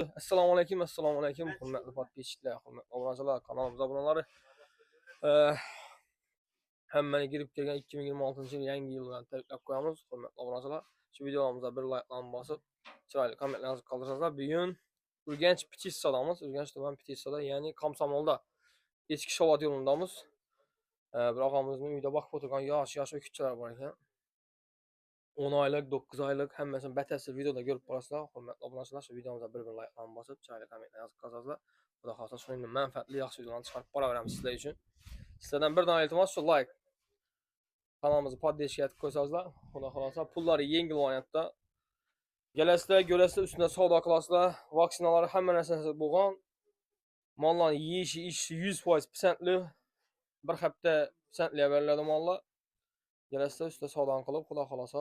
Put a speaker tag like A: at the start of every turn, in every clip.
A: Assalamu alaykum, assalomu alaykum. Hurmatli podpischilar, hurmatli obunachilar, kanalimiz obunalari. Eh, Hammani girib kelgan 2026-yil yangi yil bilan tabriklab qo'yamiz. Hurmatli obunachilar, shu videomizga bir like'larni bosib, chiroyli kommentlar yozib qoldirsangizlar, bugun Urganch Pitissodamiz. Urganch tuman Pitissoda, ya'ni Komsomolda eski Shovot yo'lidamiz. Bir og'amizning uyda boqib o'tirgan yosh o'quvchilar bor ekan. 10 aylık, 9 aylık hammasini batafsil videoda görüp borasizlar. Hurmatli obunachilar, shu videomizga bir like'larni bosib, chiroyli kommentlar yozib qoldirsangizlar. Xudo xohlasa shuningdek manfaatli yaxshi videolarni chiqarib boraveramiz sizlar uchun. Sizlardan bir dona iltimos shu like. Kanalimizni podpishka etib qo'ysangizlar, xudo xohlasa pullari yengil variantda. Kelasizlar, ko'rasizlar, ustida savdo qilasizlar. Vaksinalar hamma narsasi bo'lgan. Mollarni yeyishi, ichishi 100% pisandli. Bir hafta pisandli beriladi mollar. Kelasizlar, ustida savdoni qilib, xudo xohlasa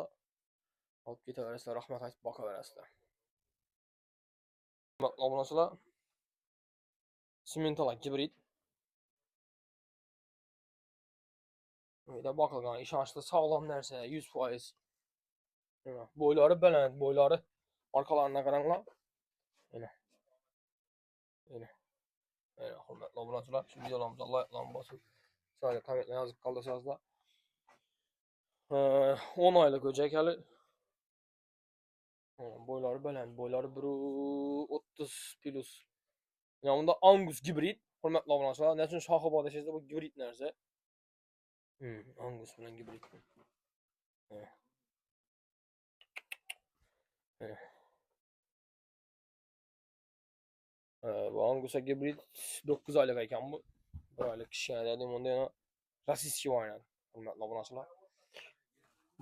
A: olib ketaverasizlar, rahmat aytib boqaverasizlar. Hurmatli obunachilar, Simmental gibrid. Uyda boqilgan ishonchli sog'lom narsa 100%. Bo'ylari baland, bo'ylari orqalaridan qaranglar. Mana. Mana. Hurmatli obunachilar, shu videolarimizni like'larni bosib, chiroyli kommentlar yozib qoldirsangizlar. 10 oylik o'jak hali. Bo'ylari baland, bo'ylari 1.30 plus. Ya bunda Angus gibrid. Hurmatli obunachilar, nechun shoxi desangizlar, bu gibrid narsa. Angus bilan gibrid. Bu Angus'a gibrid 9 aylık ekan bu. 1 aylık kishi dedim onda yana rossiyskiy oynadi. Hurmatli obunachilar.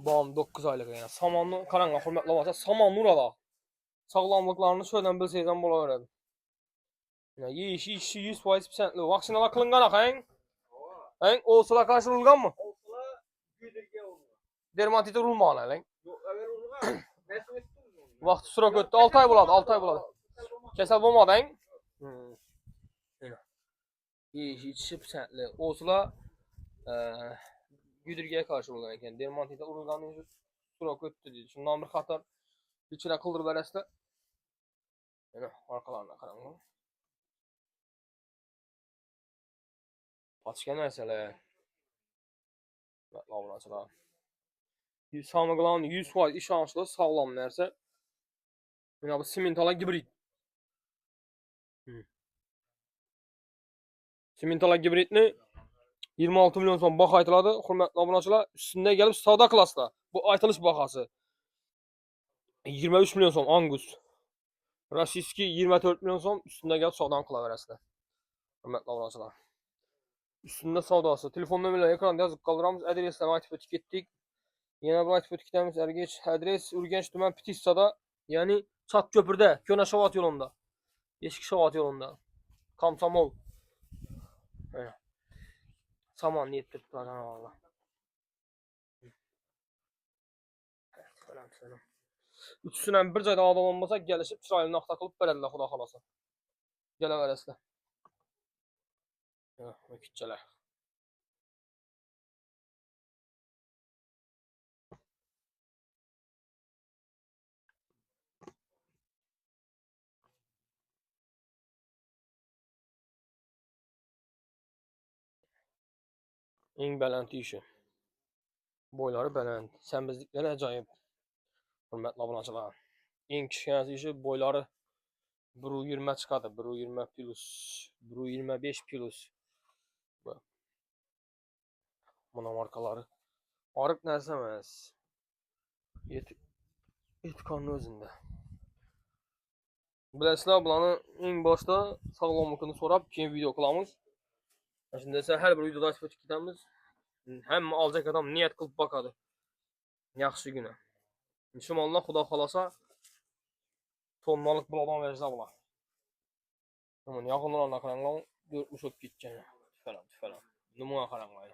A: Bom 9 aylık ekan. Somonni qaranglar, hurmatli obunachilar, somon nurada. Sog'lomliklarini sho'dan bilsangiz ham bo'laveradi. Ya yeyishi, ichishi 100% pisandli. Vaksinalar qilingan aqang? Hang, o'slar qarshi urilganmi? Dermatitga urilmagan alang. Vaqti srok o'tdi, 6 oy bo'ladi, 6 oy bo'ladi. Kasal bo'lmading? Yeyishi, ichishi pisandli. O'slar güdürgəyə qarşı olan ekan. Dermatitə urilgandan sonra srok o'tdi deydi. Shundan bir xatar ichira qildirib berasizlar. Mana orqalarini qarang. Paçka narsalar. Lavraçlar. Samıqlan 100% ishonchli, sog'lom narsa. Mana bu Simmental gibrid. Simmental gibridni 26 milyon so'm baho aytiladi. Hurmatli obunachilar, ustida kelib savdo qilasizlar. Bu aytilish bahosi. 23 milyon so'm Angus. Rossiyskiy 24 milyon so'm, ustida kelib savdoni qilaverasizlar. Hurmatli obunachilar. Üstünde savdosi. Telefon nomerleri ekranda yazıp kaldıramiz. Adreslerini aytib o'tib ketdik. Yana bir aytib o'tib ketamiz. Ergeç adres Urganch tuman Pitissada, ya'ni Çatköprüde, Ko'na Shovot yo'lida. Eski Shovot yo'lida. Komsomol. Samon yetib turgan valla. Selam. Üçünden bir joyda odam olmasa, kelishib chiroyli naqta qilib beradilar, xudo xolasa. Kelaverasizlar. Vakitchalar. Eng baland ishi. Bo'ylari baland, sambizliklari ajoyib. Hurmatli obunachilar. Eng kichkina ishi bo'ylari 1.20 chiqadi, 1.20 plus, 1.25 plus. Buna markalari oriq narsa emas. Etikonni o'zida. Bilasizlar, bularni eng boshda sog'lomligini so'rab, keyin video qilamiz. Shunda esa har bir videoda aytib o'tib ketamiz. Hamma olacak odam niyat qilib boqadi. Yaxshigina. Inshaalloh, xudo xolasa tonnalik buloqdan versa bular. Mana yaqinlarga qaranglar, 4 o'tib ketgan. Falan. Nimaga qaranglar.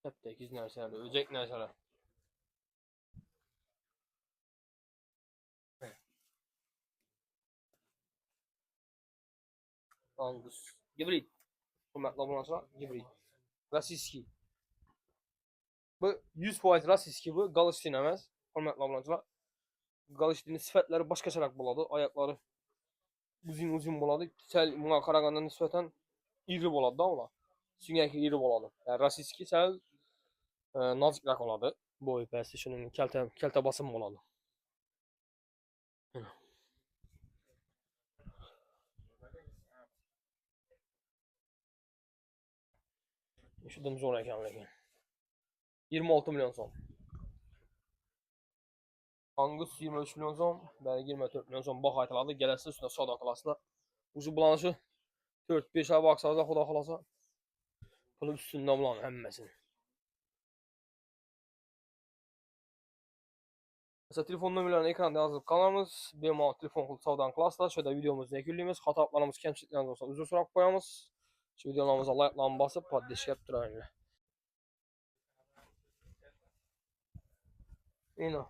A: Katta narsalar, o'jak narsalar. Angus gibrid. Hurmatli obunachilar, gibrid. Rossiyskiy. Bu 100% rossiyskiy, bu Golstin emas. Hurmatli obunachilar. Golstinning sifatlari boshqacharoq bo'ladi. Oyoqlari uzun bo'ladi. Sal bunga qaraganda nisbatan iri bo'ladi-da ular. Süngaki iri bo'ladi. Yani rossiyskiy sal nozikroq bo'ladi. Bo'yi pasti shuning kalta bosim bo'ladi. Şudan zo'r ekan lekin. 26 milyon so'm. Angus 23 milyon so'm, bari 24 milyon so'm baho aytiladi. Kelasi ustida savdo qilasizlar. O'zi bularni shu 4-5 oy vaqtida xudo xolasa pul ustunda bularni hammasini. Mesela telefon nomerlerini ekranda yozib qolamiz. Bemalol telefon qilib savdo qilasizlar. Shu yerda videomizni yakunlaymiz. Xatolarimiz, kamchiliklarimiz bo'lsa uzr so'rab qo'yamiz. Shu videolarimizni like'larni bosib, podpishka qilib turinglar. Ino.